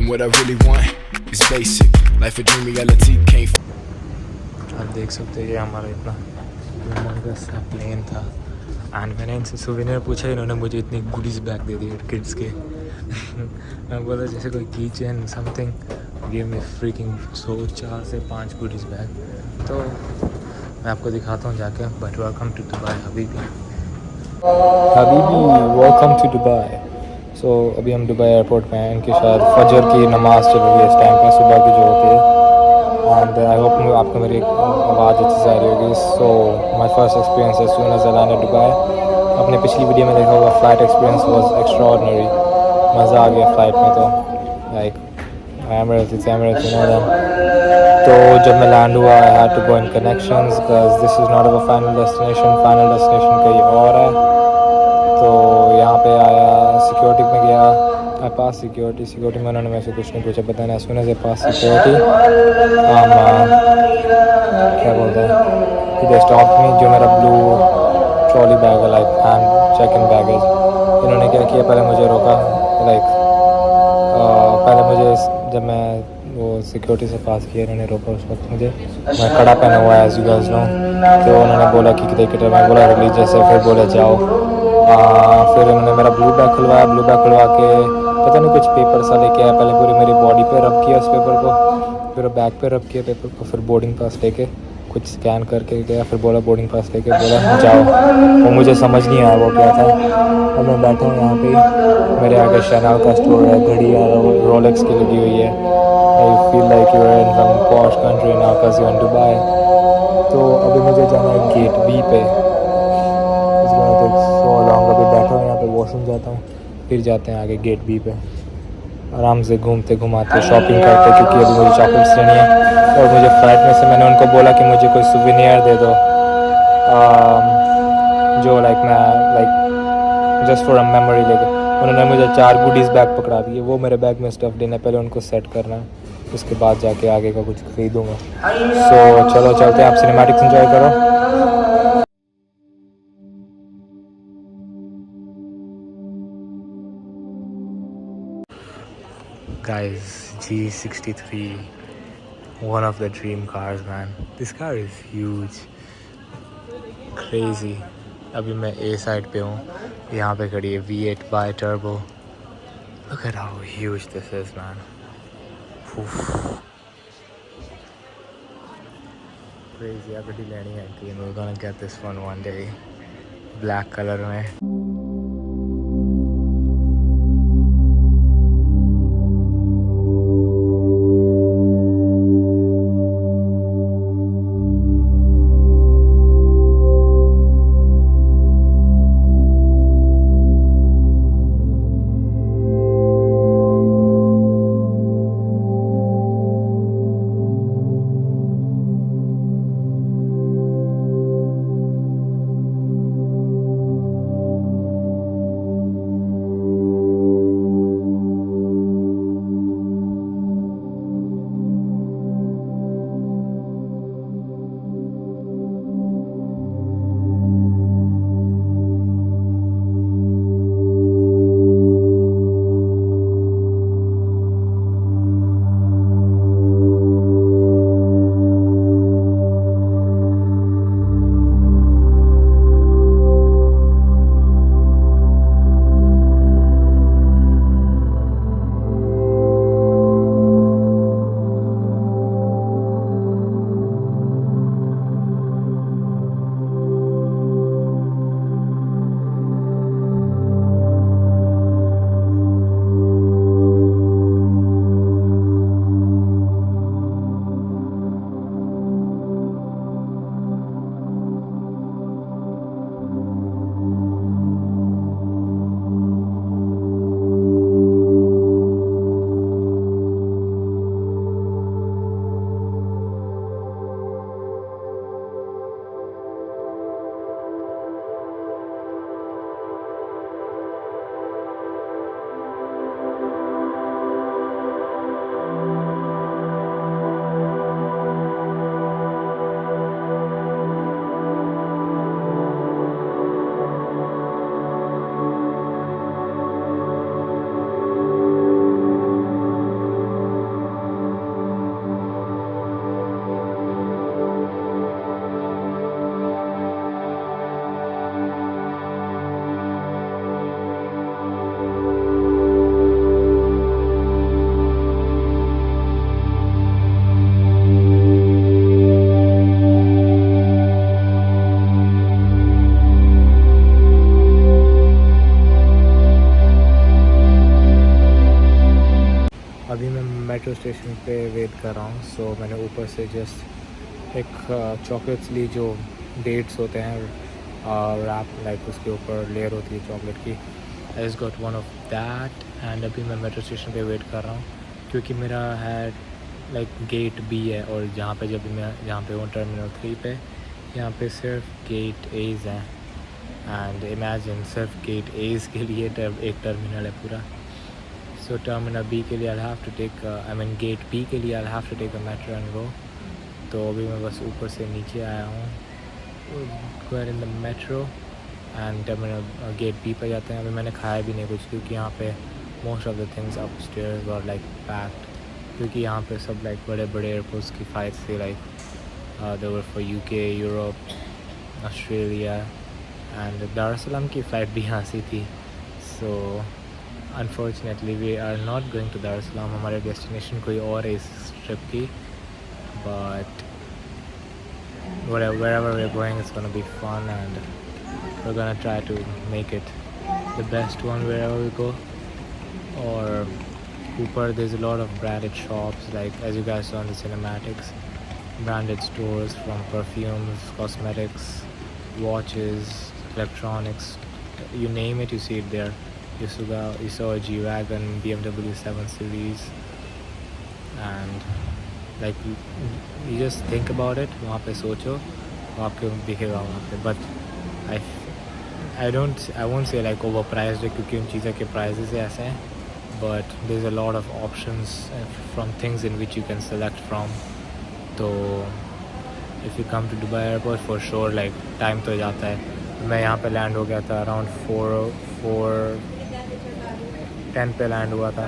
And what I really want is basic. Life a dream, reality can't. आप देख सकते हैं ये हमारा इतना ह्यूमंगस सा प्लेन था एंड मैंने इनसे सुवेनियर पूछा, इन्होंने मुझे इतनी गुडीज़ बैग दे दिए किड्स के मैं बोला जैसे कोई की chain something, give me freaking 4 से 5 गुडीज़ बैग। तो मैं आपको दिखाता हूँ जाके। बट वेलकम टू दुबई हबीबी, वेलकम टू दुबई। सो अभी हम दुबई एयरपोर्ट पे हैं, इनके शायद फजर की नमाज़ चल रही है इस टाइम पे, सुबह की जो होती है। एंड आई होप आपको मेरी आवाज़ अच्छी से आ रही होगी। So my first experience as soon as I landed Dubai. अपने पिछली वीडियो में देखा होगा, फ़्लाइट एक्सपीरियंस वाज एक्स्ट्राऑर्डिनरी, मज़ा आ गया फ़्लाइट में। तो like Emirates, you know them. तो जब मैं लैंड हुआ I had to go in connections because this is not our final destination कहीं और है। तो यहाँ पे आया, सिक्योरिटी में गया, आई पास सिक्योरिटी में उन्होंने मेरे से कुछ नहीं पूछा, पता नहीं सुने से पास सिक्योरिटी क्या बोलते हैं, दे स्टॉप मी, जो मेरा ब्लू ट्रॉली बैग है like hand check in baggage, इन्होंने क्या किया, पहले मुझे रोका लाइक पहले मुझे जब मैं वो सिक्योरिटी से पास किया, इन्होंने रोका उस वक्त मुझे, मैं कड़ा पहना हुआ है एज यू गाइस नो। तो उन्होंने बोला कि क्रिकेटर, मैं बोला रिलीजियस है, फिर बोले जाओ। फिर उन्होंने मेरा ब्लू बैग खुलवाया, ब्लू बैग खुलवा के पता नहीं कुछ पेपर सा लेके आया, पहले पूरी मेरी बॉडी पे रब किया उस पेपर को, फिर बैग पे रब किया पेपर को, फिर बोर्डिंग पास लेके कुछ स्कैन करके गया, फिर बोला बोर्डिंग पास लेके बोला जाओ। वो मुझे समझ नहीं आया वो क्या था। और मैं बैठा हूँ यहाँ पे, मेरे आगे शैनल का स्टोर है, घड़ी रोलेक्स की लगी हुई है। I feel like you are in some posh country now because you are in Dubai. तो अभी मुझे जाना है गेट बी पे, सो लॉन्ग। अभी बैठा हूँ यहाँ पे, वॉशरूम जाता हूँ, फिर जाते हैं आगे गेट बी पे, आराम से घूमते घुमाते शॉपिंग करते, क्योंकि अभी मुझे चॉकलेट्स लेनी है। और मुझे फ्लाइट में से मैंने उनको बोला कि मुझे कोई सुवेनियर दे दो, जो लाइक मैं like just for a memory लेके। उन्होंने मुझे 4 गुडीज़ बैग पकड़ा दिए, वो मेरे बैग में स्टफ़ देना है, पहले उनको सेट करना है, उसके बाद जाके आगे का कुछ खरीदूँगा। सो चलो चलते हैं, आप सिनेमैटिक्स एंजॉय करो। Guys, G63, one of the dream cars, man. This car is huge, crazy. अभी मैं A साइड पे हूँ, यहाँ पे खड़ी है V8 bi turbo. Look at how huge this is, man. Crazy, अब गड्डी लेनी है कि we're gonna get this one day, black colour में। मेट्रो स्टेशन पे वेट कर रहा हूँ. सो मैंने ऊपर से जस्ट एक चॉकलेट्स ली जो डेट्स होते हैं रैप लाइक उसके ऊपर लेयर होती है चॉकलेट की. I just got one of that and अभी मैं मेट्रो स्टेशन पे वेट कर रहा हूँ क्योंकि मेरा है लाइक गेट बी है और जहाँ पे जब मैं जहाँ पे हूँ टर्मिनल 3 पे यहाँ पे सिर्फ गेट एज हैं. एंड इमेजिन सिर्फ गेट एज के लिए एक टर्मिनल है पूरा. सो टर्मिनल बी के लिए I have to take I mean gate B के लिए I have to take a metro and go. तो अभी मैं बस ऊपर से नीचे आया हूँ going in the metro and terminal gate B पे जाते हैं. अभी मैंने खाया भी नहीं कुछ क्योंकि यहाँ पे most of the things upstairs और लाइक पैक्ड क्योंकि यहाँ पे सब लाइक बड़े बड़े एयरपोर्ट्स की फ़्लाइट्स थी like they were for UK, Europe, Australia and Dar es Salaam की फ़्लाइट भी यहाँ से थी. So unfortunately we are not going to Dar es Salaam. हमारे डेस्टिनेशन कोई और है इस ट्रिप की. But wherever we're going it's gonna be fun and we're gonna try to make it the best one wherever we go. Or ऊपर there's a lot of branded shops like as you guys saw in the cinematics, branded stores from perfumes, cosmetics, watches, electronics, you name it you see it there. You saw a G-Wagon, BMW 7 Series and like you just think about it. वहाँ पे सोचो वो आपको दिखेगा वहाँ पे. But I won't say like overpriced है क्योंकि उन चीज़ों के prices ऐसे हैं. But there's a lot of options from things in which you can select from. तो if you come to Dubai airport for sure like time तो जाता है. मैं यहाँ पे लैंड हो गया था around 4:10 पे लैंड हुआ था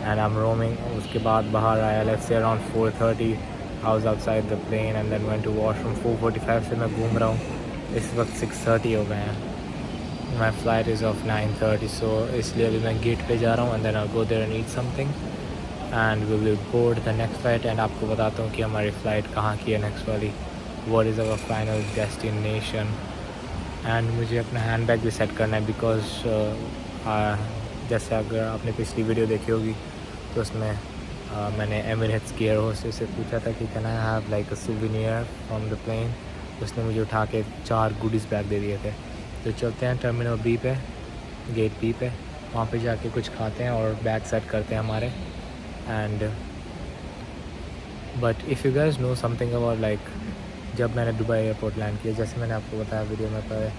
and I'm roaming. उसके बाद बाहर आया let's say around 4:30. I was outside the plane and then went to washroom. 4:45 से मैं घूम रहा हूँ. इस वक्त 6:30 हो गए हैं. My flight is of 9:30 so इसलिए अभी मैं गेट पे जा रहा हूँ and then I'll go there and eat something and we will board the next flight. and आपको बताता हूँ कि हमारी फ़्लाइट कहाँ की है नेक्स्ट वाली. What is our final destination. and मुझे अपना हैंड बैग भी सेट करना है because जैसे अगर आपने पिछली वीडियो देखी होगी तो उसमें मैंने एमिरेट्स की एयर होस्टेस से पूछा था कि can I have like a souvenir from the plane. उसने मुझे उठा के 4 गुडीज़ बैग दे दिए थे. तो चलते हैं टर्मिनल बी पे, गेट बी पे. वहाँ पे जाके कुछ खाते हैं और बैग सेट करते हैं हमारे. And but if you guys know something about like जब मैंने दुबई एयरपोर्ट लैंड किया जैसे मैंने आपको बताया वीडियो में पर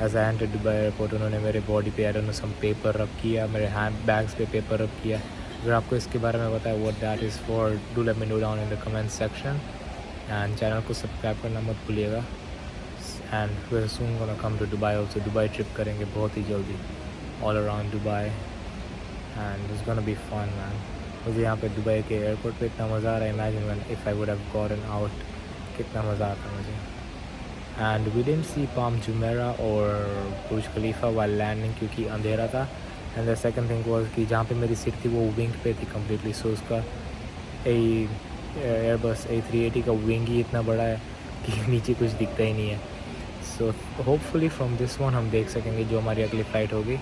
as I enter Dubai airport उन्होंने मेरे बॉडी पे I don't know some paper rub किया, मेरे हैंड बैग्स पे पेपर रब किया. अगर आपको इसके बारे में बताया what that is for do let me know down in the comment section. And channel को सब्सक्राइब करना मत भूलिएगा. And we soon gonna come to Dubai also. Dubai trip करेंगे बहुत ही जल्दी all around Dubai and it's gonna be fun man. मुझे यहाँ पे दुबई के एयरपोर्ट पे इतना मज़ा आ रहा है. Imagine when if I would have gotten out कितना मज़ा आता मुझे. And we didn't see Palm Jumeirah और बुर्ज खलीफा वाइल लैंडिंग क्योंकि अंधेरा था. And the second thing was कि जहाँ पे मेरी सीट थी वो विंग पे थी कम्प्लीटली. सो उसका एयरबस A380 का विंग ही इतना बड़ा है कि नीचे कुछ दिखता ही नहीं है. So hopefully from this one हम देख सकेंगे जो हमारी अगली फ़्लाइट होगी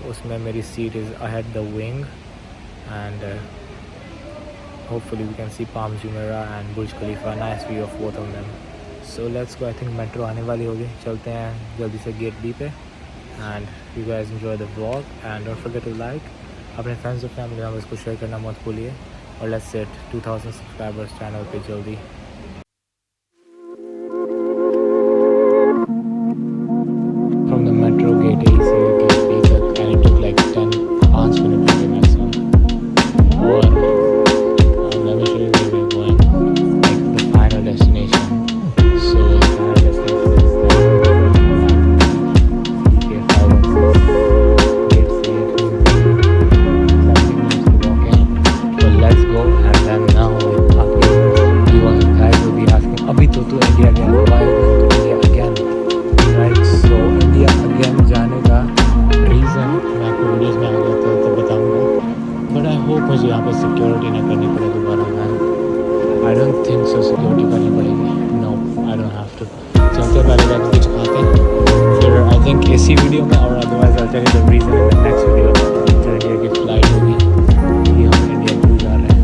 उसमें मेरी seat is ahead the wing and hopefully we can see Palm Jumeirah and Burj Khalifa. Nice view of both of them. So let's go. I think metro आने वाली होगी. चलते हैं जल्दी से गेट बी पे. And you guys enjoy the vlog and don't forget to like. अपने friends और फैमिली मेम्बर्स को शेयर करना मत भूलिए. और लेट्स सेट 2000 सब्सक्राइबर्स चैनल पे जल्दी. From the metro gate A से गेट B तक and it took like 5 minute लगे मैक्सिमम. और let me show you where we're going, like the final destination. So the final destination is gate 516, gate C. 70 minutes to walk in. So let's go. And then now you guys will be asking, अभी तो तू India गया, why to India again? Right? So India again जाने का reason मैं आपको videos में आगे तो बताऊँगा. बट आई होप मुझे यहाँ पे सिक्योरिटी ना करनी पड़े दोबारा. Man I don't think so security करनी पड़ेगी. No I don't have to. चलते पहले जाकर कुछ खाते हैं फिर आई थिंक इसी वीडियो में और otherwise I tell you the reason in the next video. India की फ़्लाइट होगी कि हम इंडिया क्यों जा रहे हैं.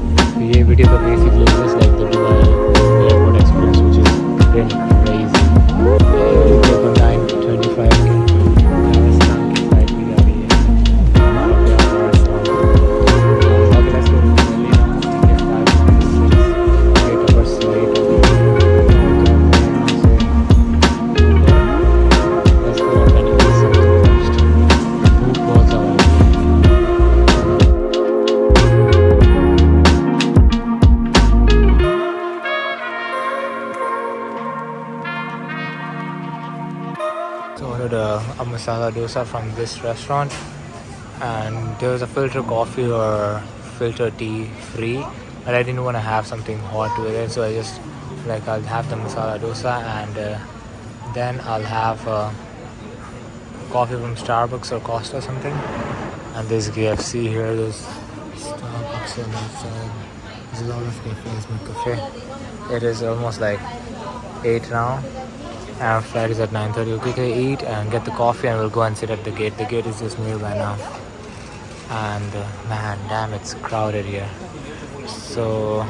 masala dosa from this restaurant, and there was a filter coffee or filter tea free, but I didn't want to have something hot with it, so I just like I'll have the masala dosa, and then I'll have coffee from Starbucks or Costa or something. And there's KFC here, there's Starbucks on that side. There's a lot of cafes, McCafe. It is almost like 8 now. Our flight is at 9:30. We'll quickly eat and get the coffee, and we'll go and sit at the gate. The gate is just nearby now. And man, damn, it's crowded here. So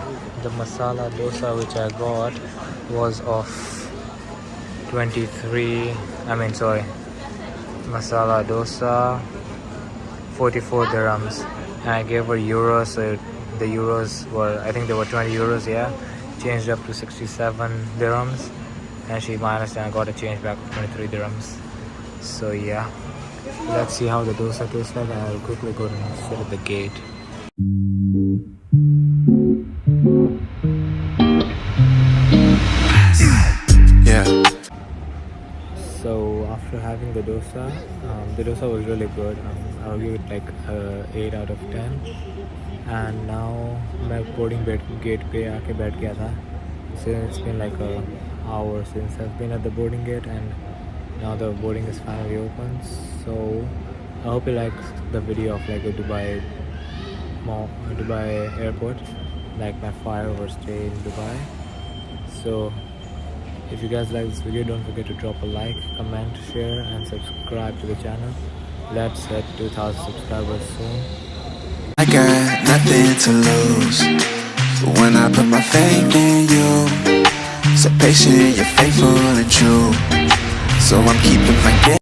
the masala dosa which I got was of 23. Masala dosa 44 dirhams, and I gave her euros, so the euros were, I think they were 20 euros, yeah, changed up to 67 dirhams, and she minus, and I got a change back of 23 dirhams. So yeah, let's see how the dosa tastes like, and I'll quickly go and sit at the gate. Yeah. So after having the dosa was really good. I'll give it like 8 out of 10. And now मैं boarding gate पे आके बैठ गया था. So it's been like an hour since I've been at the boarding gate, and now the boarding is finally open. So I hope you like the video of like a Dubai airport, like my 5-hour stay in Dubai. So if you guys like this video, don't forget to drop a like, comment, share, and subscribe to the channel. Let's hit 2,000 subscribers soon. I got nothing to lose when I put my faith in you. So patient, you're faithful and true. So I'm keeping my game.